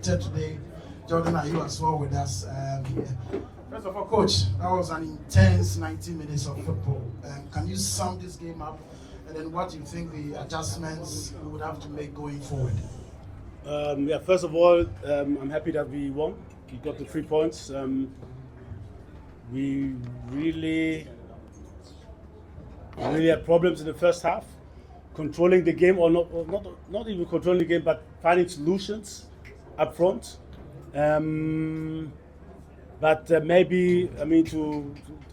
selected today. Jordan Ayew as well with us here. First of all, Coach, that was an intense 90 minutes of football. Can you sum this game up? And then what do you think the adjustments we would have to make going forward? First of all, I'm happy that we won. We got the 3 points. We really had problems in the first half, controlling the game, or not even controlling the game, but finding solutions up front. Maybe,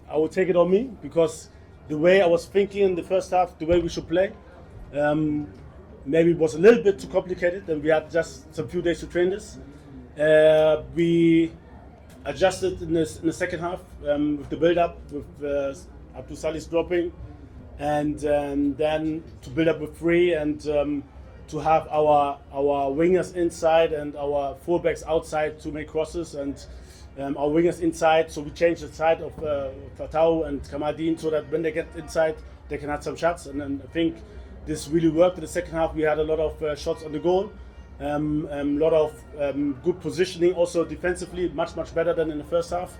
I will take it on me, because the way I was thinking in the first half, the way we should play, maybe it was a little bit too complicated, and we had just some few days to train this. We adjusted in the second half with the build-up, with Abdul Salih's dropping, and then to build up with 3 and to have our wingers inside and our fullbacks outside to make crosses, and our wingers inside. So we changed the side of Otto and Kamaldeen, so that when they get inside, they can have some shots. And then I think this really worked in the second half. We had a lot of shots on the goal, a lot of good positioning, also defensively, much better than in the first half.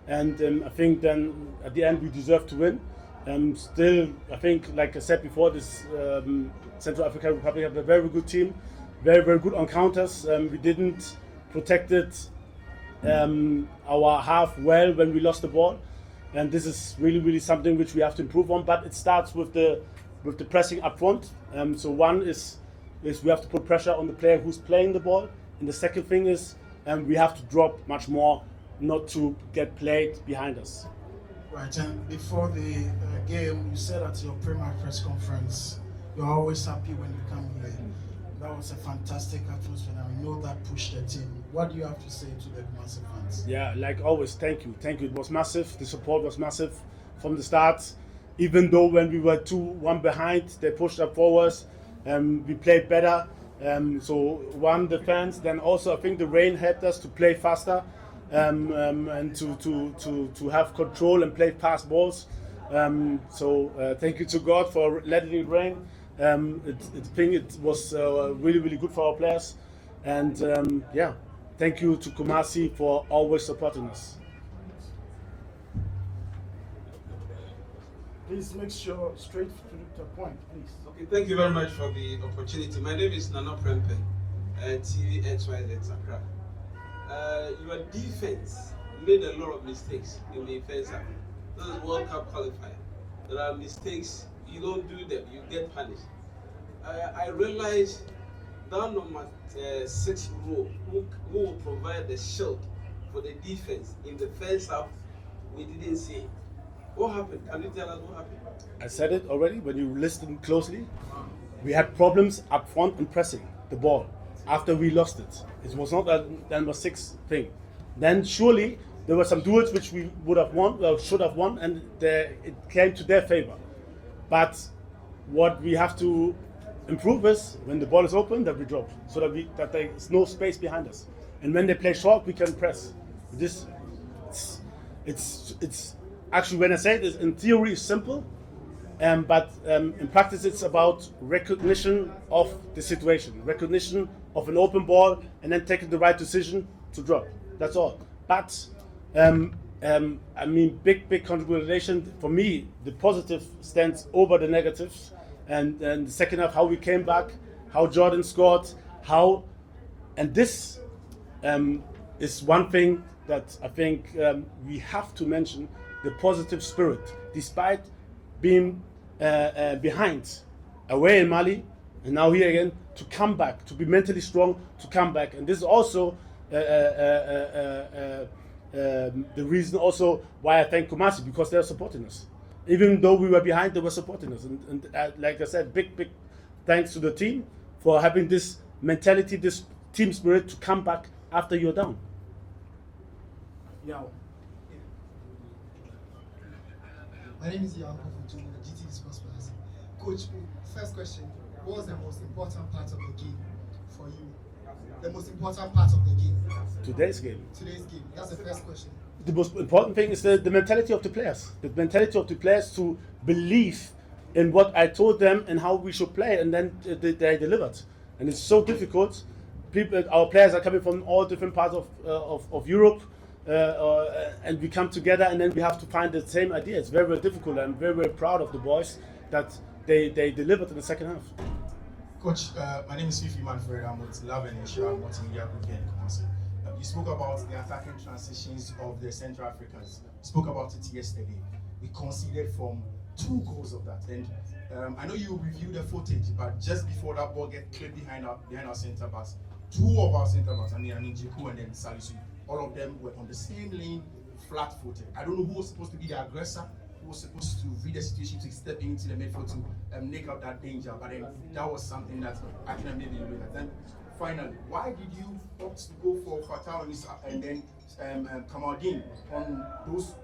And I think then at the end we deserved to win. Still, I think, like I said before, this Central African Republic have a very good team, very good on counters. We didn't protect it our half well when we lost the ball, and this is really something which we have to improve on. But it starts with the pressing up front. So one is we have to put pressure on the player who's playing the ball, and the second thing is we have to drop much more, not to get played behind us. Right, and before the game, you said at your premier press conference, you're always happy when you come here. That was a fantastic atmosphere, and I know that pushed the team. What do you have to say to the massive fans? Yeah, like always, thank you. It was massive. The support was massive from the start. Even though when we were 2-1 behind, they pushed up forwards. We played better. So one, the fans. Then also, I think the rain helped us to play faster. And to have control and play past balls. Thank you to God for letting it rain. I think it was really good for our players. And thank you to Kumasi for always supporting us. Please make sure straight to the point, please. Okay, thank you very much for the opportunity. My name is Nana Prempe, TVXYZ Accra. Your defense made a lot of mistakes in the defense. This is World Cup qualifier. There are mistakes, you don't do them, you get punished. I realize down number 6 row, who will provide the shield for the defense in the first half, we didn't see it. What happened? Can you tell us what happened? I said it already when you listened closely. We had problems up front and pressing the ball. After we lost it, it was not a number 6 thing. Then surely there were some duels which we would have won, or should have won, and it came to their favor. But what we have to improve is when the ball is open, that we drop, so that there is no space behind us. And when they play short, we can press. This, it's actually, when I say it, in theory, it's simple. But in practice, it's about recognition of the situation, recognition of an open ball, and then taking the right decision to drop. That's all. But big contribution for me. The positive stands over the negatives, and the second half, how we came back, how Jordan scored, and this is one thing that I think we have to mention: the positive spirit, despite being behind away in Mali and now here again, to come back, to be mentally strong, to come back. And this is also the reason also why I thank Kumasi, because they're supporting us. Even though we were behind, they were supporting us. And like I said, big thanks to the team for having this mentality, this team spirit to come back after you're down. Yeah. My name is Ayew from GT Sports Plus. Coach, first question: what was the most important part of the game for you? The most important part of the game? Today's game. Today's game. That's the first question. The most important thing is the mentality of the players. The mentality of the players to believe in what I told them and how we should play, and then they delivered. And it's so difficult our players are coming from all different parts of Europe, and we come together, and then we have to find the same idea. It's very, very difficult. I'm very, very proud of the boys that they delivered in the second half. Coach, my name is Fifi Manfred. I'm with Love and Ensure. I'm multimedia group here in Kumasi. You spoke about the attacking transitions of the Central Africans. You spoke about it yesterday. We conceded from 2 goals of that. And I know you reviewed the footage, but just before that ball get cleared behind our centre backs, 2 of our centre backs, I mean Jiku and then Salisu, all of them were on the same lane, flat-footed. I don't know who was supposed to be the aggressor, who was supposed to read the situation to step into the midfield to make out that danger, but then that was something that I think I maybe look at. Then finally, why did you opt to go for Fatah and then Kamaldeen on those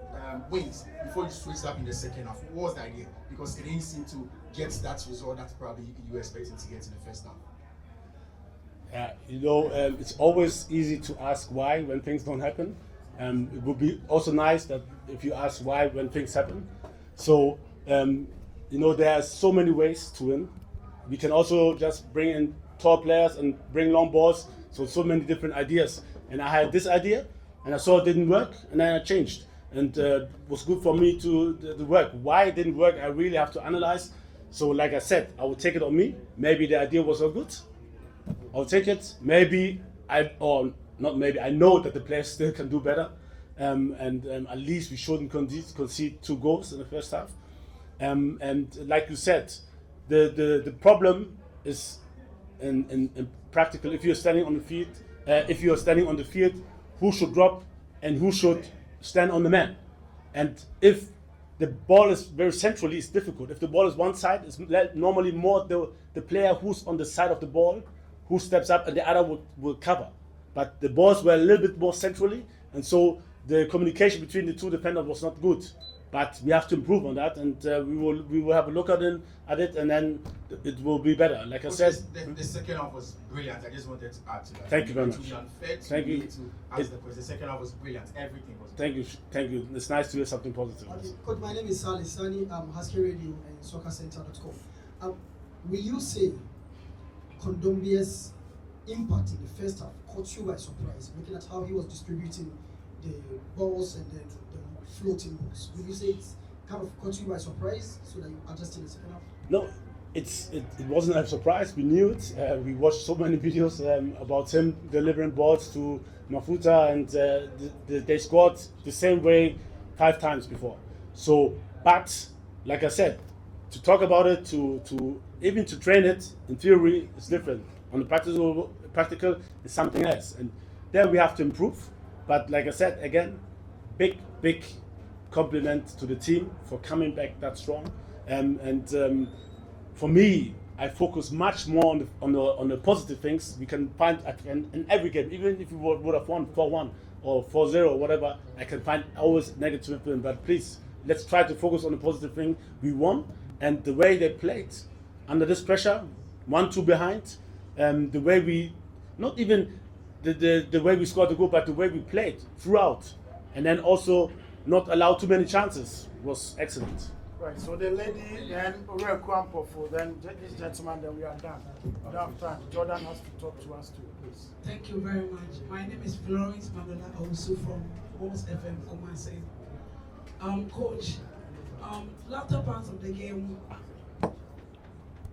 wings before you switched up in the second half? What was the idea? Because it didn't seem to get that result that probably you were expecting to get in the first half. It's always easy to ask why when things don't happen. It would be also nice that if you ask why when things happen. So, there are so many ways to win. We can also just bring in tall players and bring long balls. So many different ideas. And I had this idea, and I saw it didn't work, and then I changed. And it was good for me to work. Why it didn't work, I really have to analyze. So, like I said, I would take it on me. Maybe the idea was not good. I'll take it. I know that the players still can do better, and at least we shouldn't concede 2 goals in the first half. And like you said, the problem is in practical. If you're standing on the field, who should drop and who should stand on the man? And if the ball is very centrally, it's difficult. If the ball is one side, it's normally more the player who's on the side of the ball who steps up, and the other will cover. But the balls were a little bit more centrally, and so the communication between the 2 defenders was not good. But we have to improve on that, and we will have a look at it, and then it will be better. Like I said, the second half was brilliant. I just wanted to add to that. Thank you very much. Thank you. To ask the question. The second half was brilliant. Everything was brilliant. Thank you. It's nice to hear something positive. Okay. Coach, my name is Sally Sani. I'm Husky Radio and SoccerCenter.com. Will you say Kondombia's impact in the first half caught you by surprise, looking at how he was distributing the balls and then the floating balls? Will you say it's kind of caught you by surprise so that you adjusted in the second half? No, it wasn't a surprise. We knew it. We watched so many videos about him delivering balls to Mafuta, and they scored the same way 5 times before. So, but like I said, to talk about it, to even to train it, in theory, it's different. On the practical is something else, and there we have to improve. But like I said, again, big compliment to the team for coming back that strong. And for me, I focus much more on the positive things we can find in every game. Even if we would have won 4-1 or 4-0 or whatever, I can find always negative things. But please, let's try to focus on the positive thing. We won, and the way they played under this pressure, 1-2 behind. The way we, not even the way we scored the goal, but the way we played throughout, and then also not allow too many chances was excellent. Right, so the lady, then Ore Kwampofu, then this gentleman, then we are done. We don't have time. Jordan has to talk to us too, please. Thank you very much. My name is Florence Madola, also from Homes FM Kumasi. Coach, latter part of the game,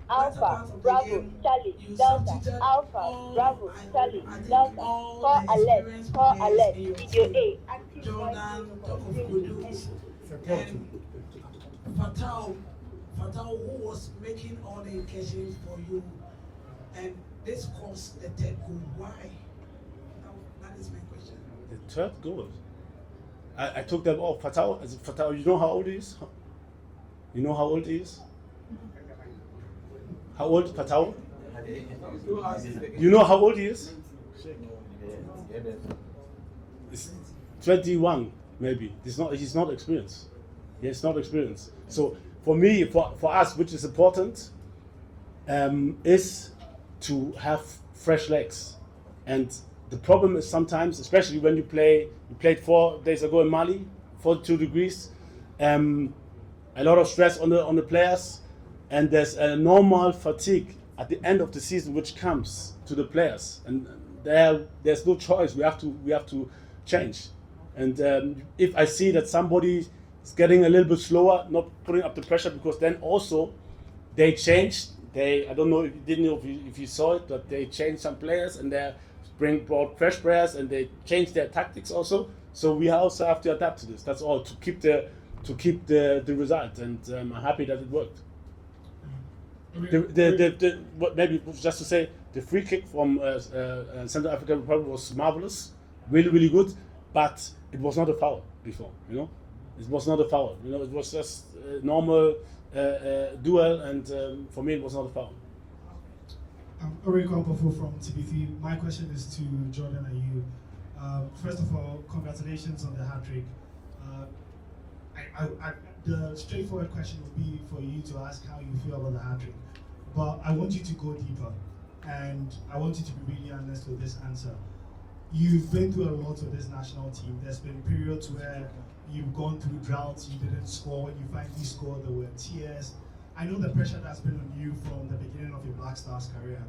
Alpha, Bravo, Charlie, Delta, Alpha, Bravo, Charlie, Delta, call alert, video A, active Jordan, talk of Kudus, and Fatal, who was making all the occasions for you, and this caused the 3rd goal. Why? That is my question. The 3rd goal? I took them off. Fatal, you know how old he is? You know how old he is? How old Fatal? You know how old he is? It's 21, maybe. He's not experienced. He has not experienced. So for me, for us, which is important, is to have fresh legs. And the problem is sometimes, especially when you played 4 days ago in Mali, 42 degrees, a lot of stress on the players. And there's a normal fatigue at the end of the season which comes to the players, and there's no choice. We have to change. And if I see that somebody is getting a little bit slower, not putting up the pressure, because then also they changed. I don't know if you saw it, but they changed some players and they brought fresh players and they changed their tactics also. So we also have to adapt to this. That's all, to keep the result. And I'm happy that it worked. Maybe just to say, the free kick from Central African Republic was marvelous, really, really good, but it was not a foul before, you know? It was not a foul, you know? It was just a normal duel, and for me it was not a foul. Orico Ampofo from TBV. My question is to Jordan Ayew. First of all, congratulations on the hat-trick. The straightforward question would be for you to ask how you feel about the hat-trick. But I want you to go deeper, and I want you to be really honest with this answer. You've been through a lot with this national team. There's been periods where you've gone through droughts, you didn't score. When you finally scored, there were tears. I know the pressure that's been on you from the beginning of your Black Stars career.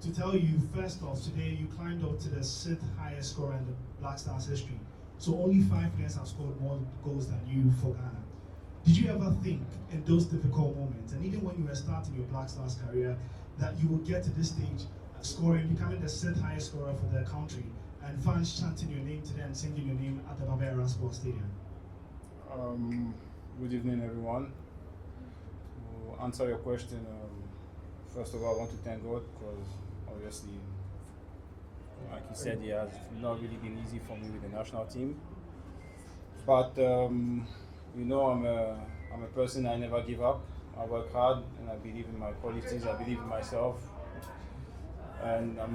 To tell you, first off, today you climbed up to the 6th highest scorer in the Black Stars history. So only 5 players have scored more goals than you for Ghana. Did you ever think in those difficult moments, and even when you were starting your Black Stars career, that you would get to this stage, scoring, becoming the 6th highest scorer for the country, and fans chanting your name today and singing your name at the Barbera Sports Stadium? Good evening, everyone. To answer your question, first of all, I want to thank God, because obviously, like you said, it has not really been easy for me with the national team. But you know, I'm a person, I never give up. I work hard and I believe in my qualities, I believe in myself. And I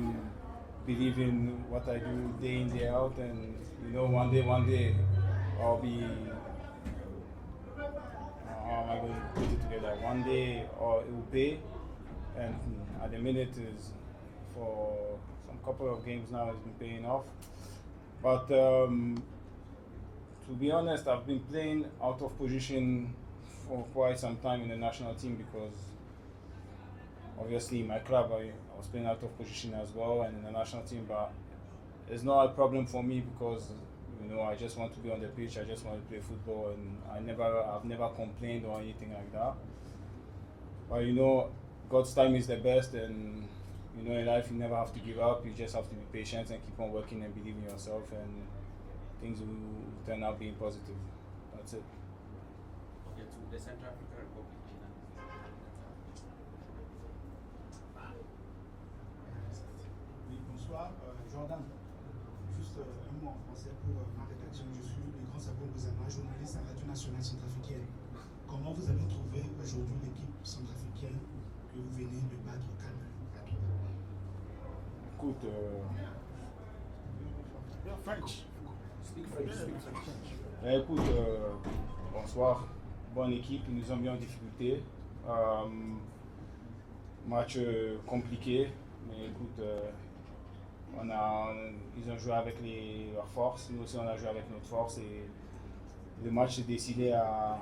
believe in what I do day in, day out. And you know, one day, I'll be, how am I going to put it together? One day, or it will pay. And at the minute, is for some couple of games now, it's been paying off. But to be honest, I've been playing out of position for quite some time in the national team, because obviously in my club I was playing out of position as well, and in the national team, but it's not a problem for me, because you know, I just want to be on the pitch, I just want to play football, and I've never complained or anything like that. But you know, God's time is the best, and you know, in life you never have to give up, you just have to be patient and keep on working and believe in yourself, and things will turn out being positive. That's it. Okay, to the Central African Republic. Oui, bonsoir, Jordan. Juste un mot en français pour ma rédaction. Je suis le grand Sabon Bouzama, journaliste à la Radio Nationale Centrafricaine. Comment vous avez trouvé aujourd'hui l'équipe centrafricaine que vous venez de battre 4-2? Écoute, French. Écoute, bonsoir, bonne équipe, ils nous ont mis en difficulté. Match compliqué, mais écoute, ils ont joué avec leurs forces, nous aussi on a joué avec notre force, et le match s'est décidé à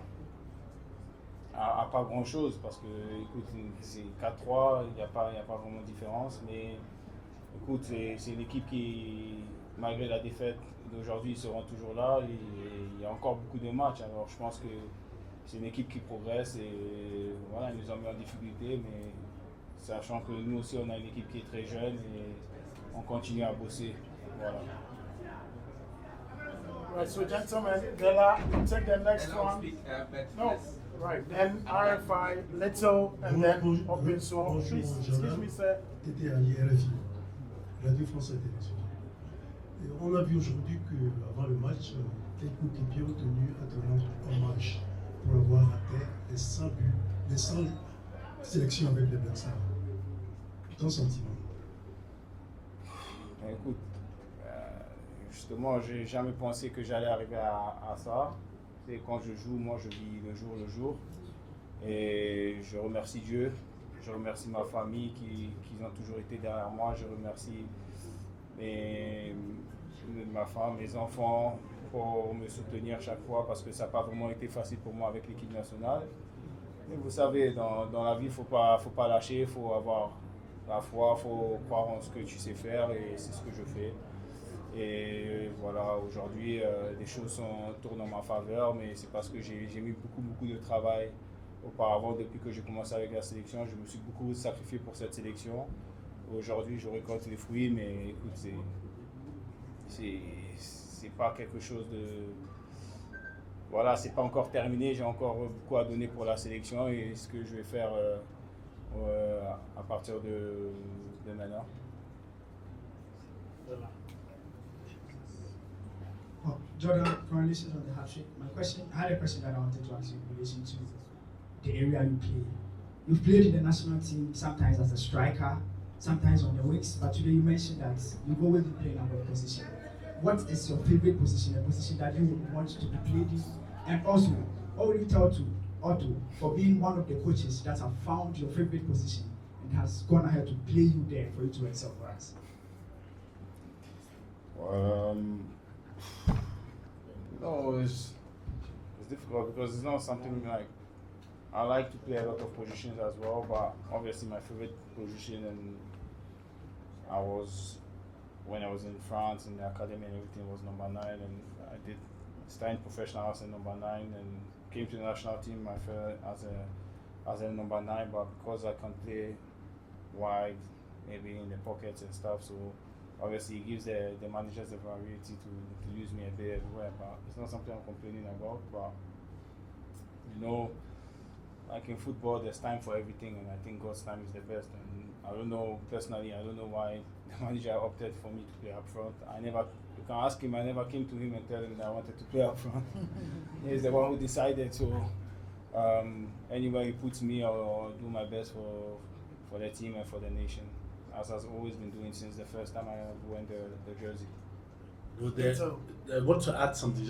pas grand chose, parce que écoute, c'est 4-3, il n'y a pas vraiment de différence, mais écoute, c'est une équipe qui, malgré la défaite d'aujourd'hui, ils seront toujours là, et il y a encore beaucoup de matchs, alors je pense que c'est une équipe qui progresse, et voilà, ils nous ont mis en difficulté, mais sachant que nous aussi on a une équipe qui est très jeune, et on continue à bosser, voilà. Right, so gentlemen, Della, we'll take the next one. No, right, then RFI, Leto, and then Open Soul. Please, excuse me, sir. T'étais à l'IRFI, Radio France Internationale. Et on a vu aujourd'hui qu'avant le match, tes coéquipiers ont tenu à te rendre hommage pour avoir atteint les 100 buts, les 100 sélections avec les Black Stars. Ton sentiment? Écoute, justement, j'ai jamais pensé que j'allais arriver à ça. Et quand je joue, moi je vis le jour. Et je remercie Dieu, je remercie ma famille qui ont toujours été derrière moi, je remercie ma femme, mes enfants pour me soutenir chaque fois, parce que ça n'a pas vraiment été facile pour moi avec l'équipe nationale. Mais vous savez, dans la vie, il ne faut pas lâcher, il faut avoir Parfois, il faut croire en ce que tu sais faire et c'est ce que je fais. Et voilà, aujourd'hui, les choses tournent en ma faveur, mais c'est parce que j'ai mis beaucoup de travail auparavant. Depuis que j'ai commencé avec la sélection, je me suis beaucoup sacrifié pour cette sélection. Aujourd'hui, je récolte les fruits, mais écoute, c'est pas quelque chose de... Voilà, c'est pas encore terminé, j'ai encore beaucoup à donner pour la sélection et ce que je vais faire à partir de maintenant. Well, Jordan, congratulations on the hat-trick. I had a question that I wanted to ask you in relation to the area you play. You've played in the national team sometimes as a striker, sometimes on the wings, but today you mentioned that you've always been playing out of position. What is your favorite position, a position that you would want to be played in? And also, what would you tell to Otto for being one of the coaches that have found your favorite position and has gone ahead to play you there for you to excel for us? No, it's difficult because it's not something like I like to play a lot of positions as well, but obviously my favorite position and when I was in France in the academy and everything was number 9, and I did starting professional as a number 9 and came to the national team as a number 9, but because I can play wide, maybe in the pockets and stuff, so obviously it gives the managers the variety to use me a bit everywhere, but it's not something I'm complaining about. But you know, like in football, there's time for everything, and I think God's time is the best. And I don't know personally, I don't know why the manager opted for me to play up front. You can ask him. I never came to him and tell him that I wanted to play up front. He's the one who decided. So anywhere he puts me, I'll do my best for the team and for the nation, as I've always been doing since the first time I went the jersey. I want to add something.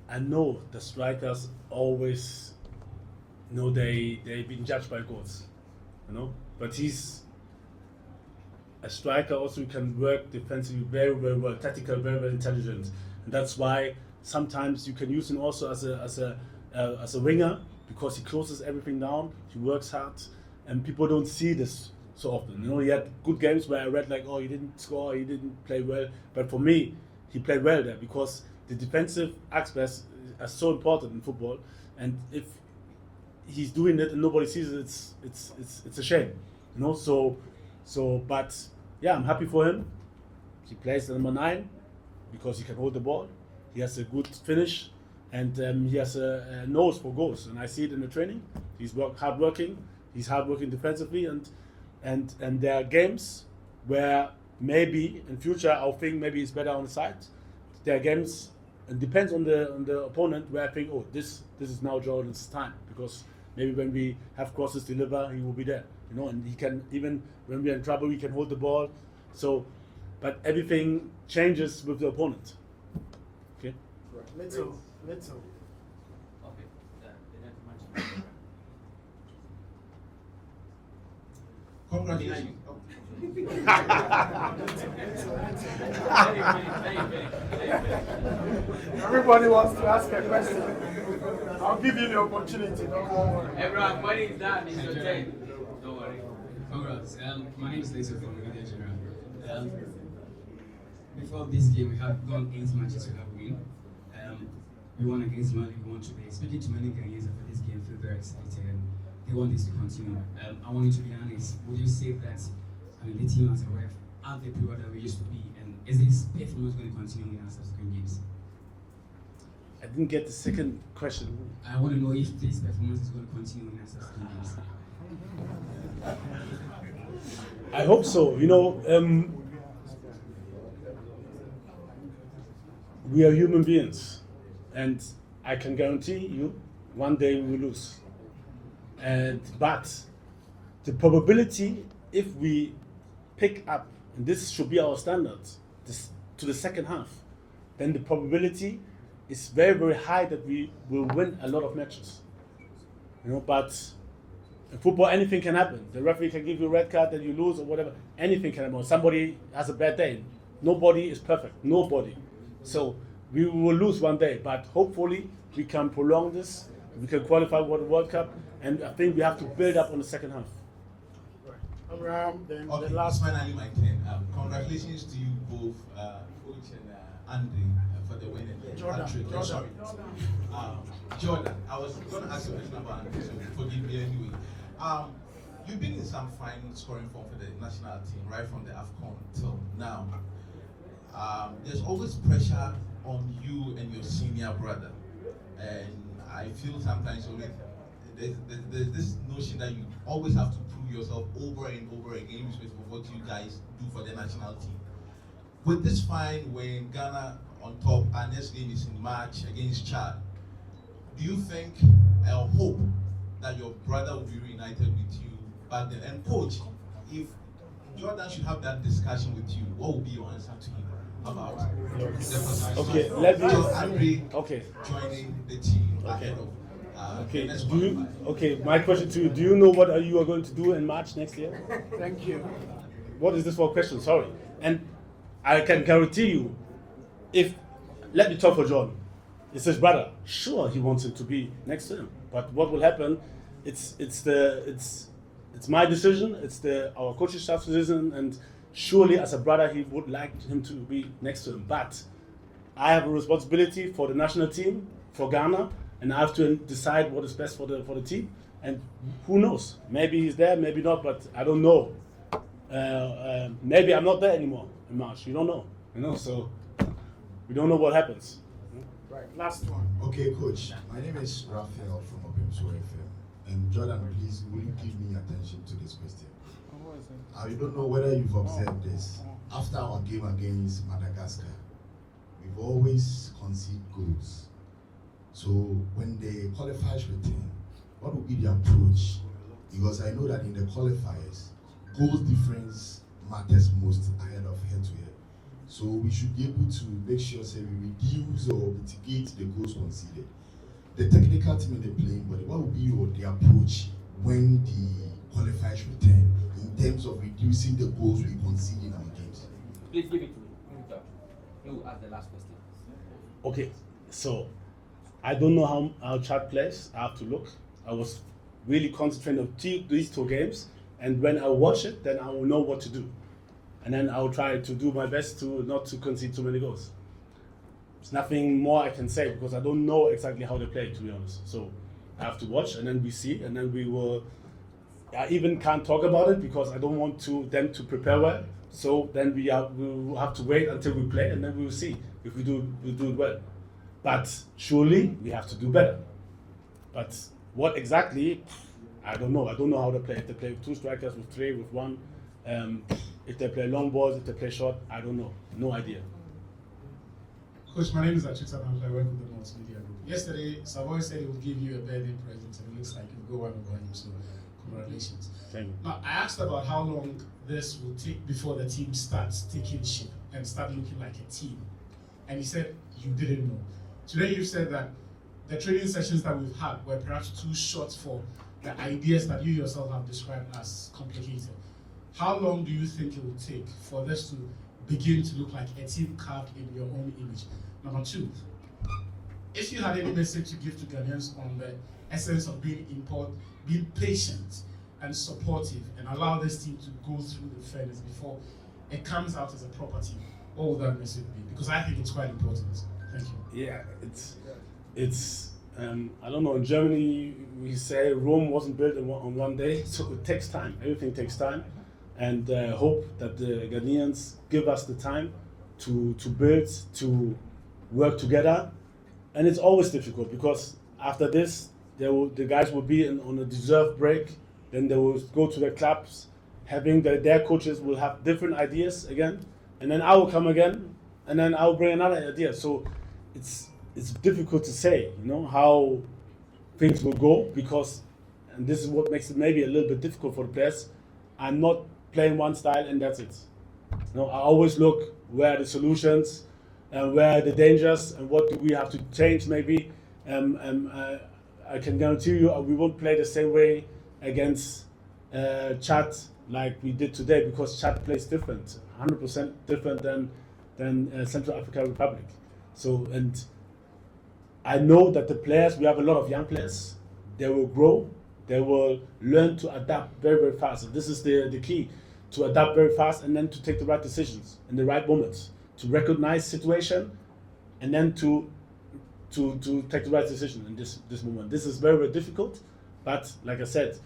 I know the strikers always they've been judged by goals, but he's a striker. Also, can work defensively very well, tactical, very intelligent, and that's why sometimes you can use him also as a winger, because he closes everything down. He works hard, and people don't see this so often. He had good games where I read like, oh, he didn't score, he didn't play well, but for me, he played well there because the defensive aspects are so important in football, and if he's doing it and nobody sees it, it's a shame, but yeah, I'm happy for him. He plays the number 9 because he can hold the ball. He has a good finish, and he has a nose for goals, and I see it in the training. He's hardworking. He's hardworking defensively, and there are games where maybe in future I'll think maybe he's better on the side. There are games, and depends on the opponent, where I think, oh, this is now Jordan's time, because maybe when we have crosses deliver, he will be there, and he can, even when we're in trouble, he can hold the ball. So, but everything changes with the opponent. Okay. Let's go. Okay. The next match. Congratulations. Everybody wants to ask a question. I'll give you the opportunity. Don't worry. Everyone, when it's done, it's your turn. Don't worry. Congrats. My name is Lisa from Media General. Before this game, we have gone 8 matches we have win. We won against Mali, we won today. Speaking to many Ghanaians after this game, feel very excited and they want this to continue. I want you to be honest. Would you say that the team has arrived at the period that we used to be, and is this performance going to continue in our subsequent games? I didn't get the second question. I want to know if this performance is going to continue in our subsequent games. I hope so. We are human beings, and I can guarantee you one day we will lose. But the probability, if we pick up, and this should be our standard, to the second half, then the probability is very high that we will win a lot of matches. But in football, anything can happen. The referee can give you a red card and you lose or whatever. Anything can happen. Somebody has a bad day. Nobody is perfect. Nobody. So we will lose one day, but hopefully we can prolong this. We can qualify for the World Cup, and I think we have to build up on the second half. Abraham, then Okay, the last finally my turn. Congratulations to you both, Coach and Andy, for the win and Jordan. hat-trick. Jordan. Sorry. Jordan, I was going to ask you a question about Andy, so forgive me anyway. You've been in some fine scoring form for the national team, right from the AFCON till now. There's always pressure on you and your senior brother, and I feel sometimes there's this notion that you always have to prove yourself over and over again, irrespective of what you guys do for the national team. With this fine when Ghana on top, our next game is in March against Chad, do you think or hope that your brother will be reunited with you back then? And coach, if Jordan should have that discussion with you, what would be your answer to him about the position? Okay, let me. Okay. Joining the team ahead of. Okay. Okay. My question to you: do you know what you are going to do in March next year? Thank you. What is this for a question? Sorry. And I can guarantee you, let me talk for John. It's his brother. Sure, he wants him to be next to him. But what will happen? It's my decision. It's our coaching staff's decision. And surely, as a brother, he would like him to be next to him. But I have a responsibility for the national team, for Ghana, and I have to decide what is best for the team. And who knows? Maybe he's there, maybe not. But I don't know. Maybe I'm not there anymore in March. You don't know. So we don't know what happens. Right, last one. Okay, coach. My name is Raphael from Opimso FM. And Jordan, please, will you give me attention to this question? I don't know whether you've observed this. After our game against Madagascar, we've always conceded goals. So when the qualifiers return, what will be the approach? Because I know that in the qualifiers, goal difference matters most ahead of head-to-head. So we should be able to make sure we reduce or mitigate the goals conceded. The technical team in the playing body, what will be the approach when the qualifiers return in terms of reducing the goals we concede in our games? Please give it to me. You ask the last question. Okay, so I don't know how Chad plays. I have to look. I was really concentrating on these two games, and when I watch it, then I will know what to do. And then I'll try to do my best not to concede too many goals. There's nothing more I can say because I don't know exactly how they play, to be honest. So I have to watch, and then we see, and then we will. I even can't talk about it because I don't want them to prepare well. So then we will have to wait until we play, and then we will see if we do it well. But surely we have to do better. But what exactly, I don't know. I don't know how they play. If they play with two strikers, with three, with one. If they play long balls, if they play short, I don't know. No idea. Coach, my name is Achita and I work with the Multimedia Group. Yesterday, Savoy said he would give you a birthday present, and it looks like you've got one over him, so congratulations. Thank you. Now, I asked about how long this will take before the team starts taking shape and start looking like a team. And he said you didn't know. Today you said that the training sessions that we've had were perhaps too short for the ideas that you yourself have described as complicated. How long do you think it will take for this to begin to look like a team carved in your own image? Number two, if you had any message to give to Ghanaians on the essence of being patient and supportive and allow this team to go through the fairness before it comes out as a proper team, what would that message be? Because I think it's quite important. Thank you. Yeah, it's I don't know, in Germany we say Rome wasn't built on one day, so it takes time. Everything takes time. And hope that the Ghanaians give us the time to build, to work together. And it's always difficult because after this, the guys will be on a deserved break. Then they will go to their clubs, having their coaches will have different ideas again. And then I will come again, and then I will bring another idea. So it's difficult to say, how things will go because, and this is what makes it maybe a little bit difficult for the players. I'm not playing one style and that's it. I always look where are the solutions and where are the dangers and what do we have to change maybe. I can guarantee you we won't play the same way against Chad like we did today because Chad plays different, 100% different than Central African Republic. So, and I know that the players, we have a lot of young players, they will grow, they will learn to adapt very, very fast. And this is the key, to adapt very fast and then to take the right decisions in the right moments, to recognize situation and then to take the right decision in this moment. This is very, very difficult, but like I said,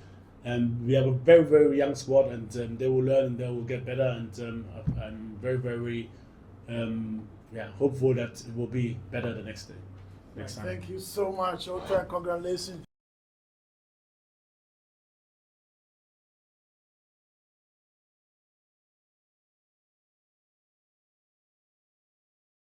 we have a very, very young squad, and they will learn and they will get better. And I'm very, very hopeful that it will be better the next day. Next time. Thank you so much, Otto, and congratulations.